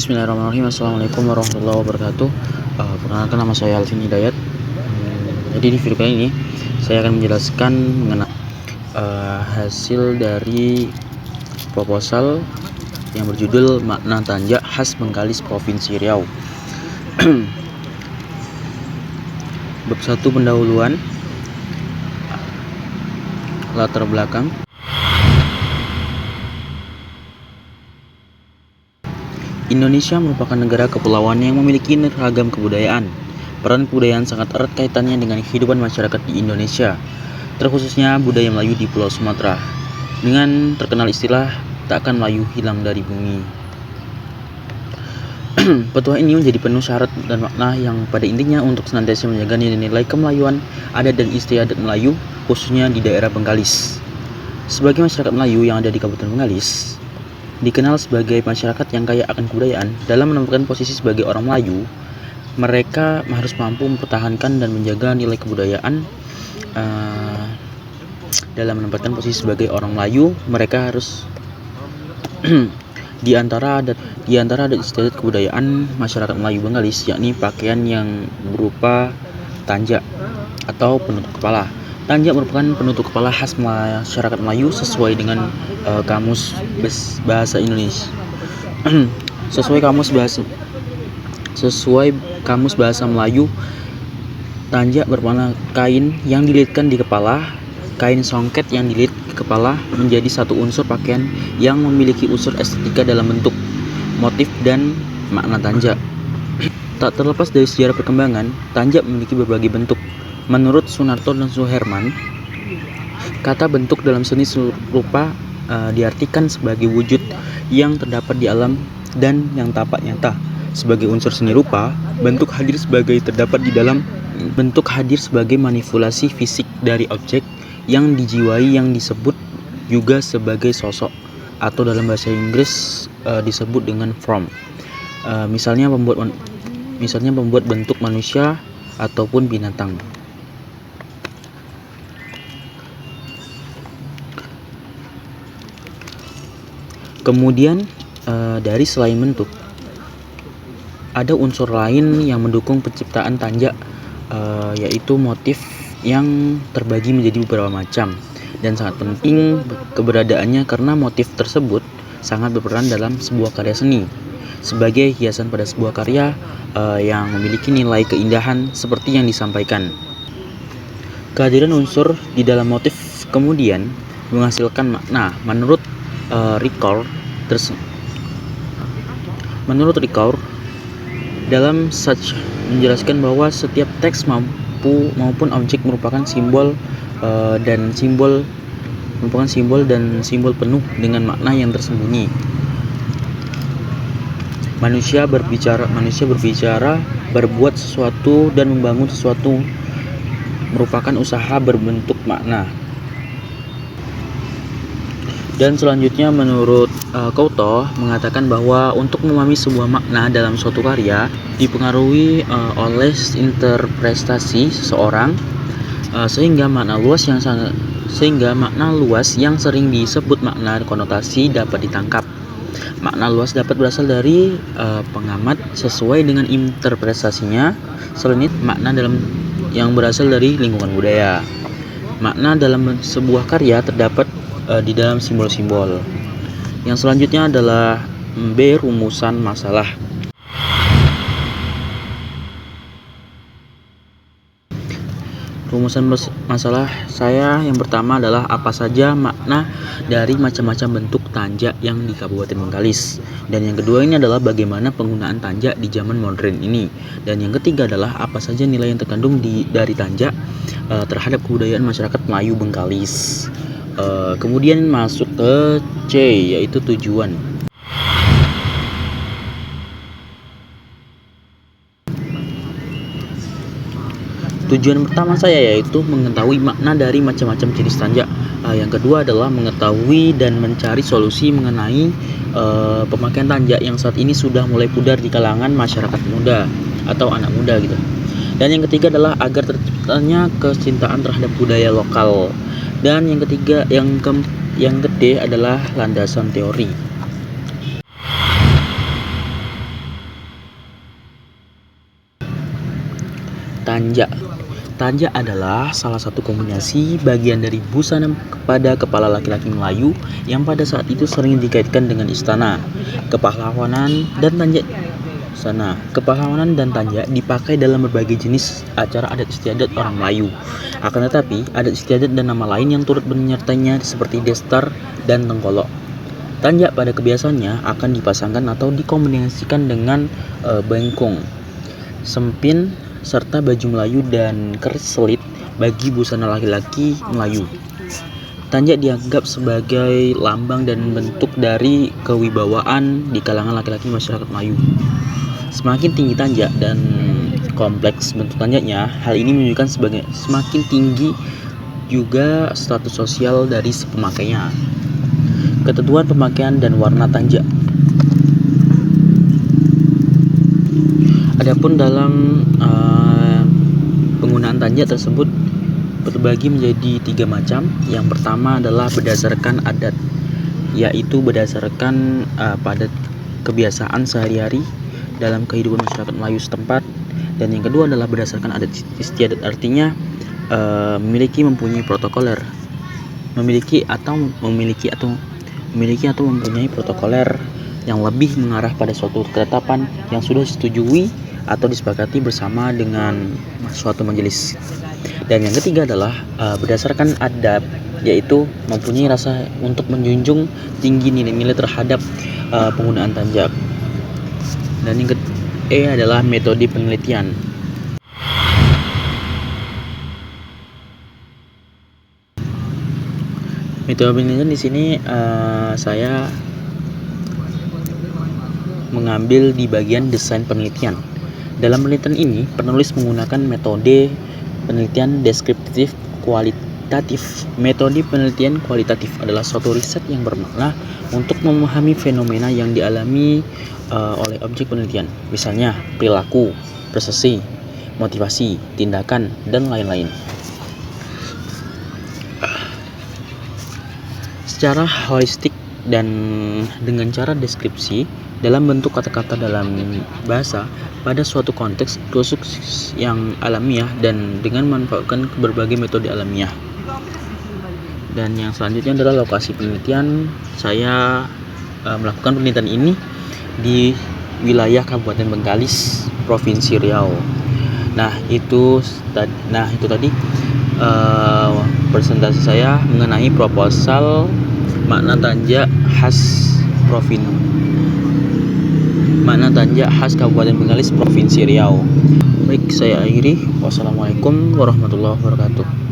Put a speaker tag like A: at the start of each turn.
A: Bismillahirrahmanirrahim. Assalamualaikum warahmatullahi wabarakatuh. Perkenalkan, nama saya Alvin Hidayat. Jadi di video kali ini saya akan menjelaskan mengenai hasil dari proposal yang berjudul Makna Tanjak Khas Bengkalis Provinsi Riau. Bab 1, pendahuluan, latar belakang. Indonesia merupakan negara kepulauan yang memiliki ragam kebudayaan. Peran kebudayaan sangat erat kaitannya dengan kehidupan masyarakat di Indonesia, terkhususnya budaya Melayu di Pulau Sumatera. Dengan terkenal istilah, takkan Melayu hilang dari bumi. Petuah ini menjadi penuh syarat dan makna yang pada intinya untuk senantiasa menjaga nilai-nilai kemelayuan, adat dan istiadat Melayu, khususnya di daerah Bengkalis. Sebagai masyarakat Melayu yang ada di Kabupaten Bengkalis, dikenal sebagai masyarakat yang kaya akan kebudayaan. Dalam menempatkan posisi sebagai orang Melayu, mereka harus mampu mempertahankan dan menjaga nilai kebudayaan. Dalam menempatkan posisi sebagai orang Melayu, mereka harus di antara adat istiadat kebudayaan masyarakat Melayu Bengkalis, yakni pakaian yang berupa tanjak atau penutup kepala. Tanjak merupakan penutup kepala khas masyarakat Melayu sesuai dengan kamus bahasa Indonesia. Sesuai kamus bahasa Melayu, tanjak berwarna kain yang dililitkan di kepala. Kain songket yang dililit ke kepala menjadi satu unsur pakaian yang memiliki unsur estetika dalam bentuk, motif, dan makna tanjak. Tak terlepas dari sejarah perkembangan, tanjak memiliki berbagai bentuk. Menurut Sunarto dan Suherman, kata bentuk dalam seni rupa diartikan sebagai wujud yang terdapat di alam dan yang tampak nyata. Sebagai unsur seni rupa, bentuk hadir sebagai manipulasi fisik dari objek yang dijiwai, yang disebut juga sebagai sosok, atau dalam bahasa Inggris disebut dengan form. Misalnya membuat bentuk manusia ataupun binatang. Kemudian dari selain bentuk, ada unsur lain yang mendukung penciptaan tanjak, yaitu motif yang terbagi menjadi beberapa macam dan sangat penting keberadaannya karena motif tersebut sangat berperan dalam sebuah karya seni sebagai hiasan pada sebuah karya yang memiliki nilai keindahan seperti yang disampaikan. Kehadiran unsur di dalam motif kemudian menghasilkan makna. Menurut Ricoeur dalam Such menjelaskan bahwa setiap teks maupun objek merupakan simbol dan simbol penuh dengan makna yang tersembunyi. Manusia berbicara, berbuat sesuatu dan membangun sesuatu merupakan usaha berbentuk makna. Dan selanjutnya menurut Couto mengatakan bahwa untuk memahami sebuah makna dalam suatu karya dipengaruhi oleh interpretasi seseorang, sehingga makna luas yang sering disebut makna konotasi dapat ditangkap. Makna luas dapat berasal dari pengamat sesuai dengan interpretasinya. Selain itu, makna yang berasal dari lingkungan budaya. Makna dalam sebuah karya terdapat di dalam simbol-simbol. Yang selanjutnya adalah B. Rumusan masalah. Rumusan masalah saya yang pertama adalah apa saja makna dari macam-macam bentuk tanjak yang di Kabupaten Bengkalis. Dan yang kedua ini adalah bagaimana penggunaan tanjak di zaman modern ini. Dan yang ketiga adalah apa saja nilai yang terkandung dari tanjak terhadap kebudayaan masyarakat Melayu Bengkalis. Kemudian masuk ke C, yaitu tujuan. Tujuan pertama saya yaitu mengetahui makna dari macam-macam jenis tanjak. Yang kedua adalah mengetahui dan mencari solusi mengenai pemakaian tanjak yang saat ini sudah mulai pudar di kalangan masyarakat muda atau anak muda gitu. Dan yang ketiga adalah agar terciptanya kecintaan terhadap budaya lokal. Dan yang ketiga, yang gede adalah landasan teori. Tanja. Tanja adalah salah satu kombinasi bagian dari busana pada kepala laki-laki Melayu yang pada saat itu sering dikaitkan dengan istana, kepahlawanan, dan tanja dipakai dalam berbagai jenis acara adat istiadat orang Melayu. Akan tetapi, adat istiadat dan nama lain yang turut menyertainya seperti destar dan tengkolok. Tanja pada kebiasaannya akan dipasangkan atau dikombinasikan dengan bengkong, sempin, serta baju Melayu dan keris selit bagi busana laki-laki Melayu. Tanja dianggap sebagai lambang dan bentuk dari kewibawaan di kalangan laki-laki masyarakat Melayu. Semakin tinggi tanja dan kompleks bentuk tanjanya, hal ini menunjukkan sebagai semakin tinggi juga status sosial dari si pemakainya. Ketentuan pemakaian dan warna tanja. Adapun dalam penggunaan tanja tersebut terbagi menjadi 3 macam. Yang pertama adalah berdasarkan adat, yaitu berdasarkan pada kebiasaan sehari-hari dalam kehidupan masyarakat Melayu setempat. Dan yang kedua adalah berdasarkan adat istiadat, artinya mempunyai protokoler, memiliki atau mempunyai protokoler yang lebih mengarah pada suatu ketetapan yang sudah disetujui atau disepakati bersama dengan suatu majelis. Dan yang ketiga adalah berdasarkan adab, yaitu mempunyai rasa untuk menjunjung tinggi nilai-nilai terhadap penggunaan tanja. Dan yang E adalah metode penelitian. Metode penelitian di sini saya mengambil di bagian desain penelitian. Dalam penelitian ini, penulis menggunakan metode penelitian deskriptif kualitatif. Metode penelitian kualitatif adalah suatu riset yang bermakna untuk memahami fenomena yang dialami oleh objek penelitian, misalnya perilaku, persepsi, motivasi, tindakan, dan lain-lain. Secara holistik dan dengan cara deskripsi dalam bentuk kata-kata dalam bahasa pada suatu konteks khusus yang alamiah dan dengan memanfaatkan berbagai metode alamiah. Dan yang selanjutnya adalah lokasi penelitian. Saya melakukan penelitian ini di wilayah Kabupaten Bengkalis, Provinsi Riau. Nah itu tadi presentasi saya mengenai proposal makna tanja khas Kabupaten Bengkalis, Provinsi Riau. Baik, saya akhiri. Wassalamualaikum warahmatullahi wabarakatuh.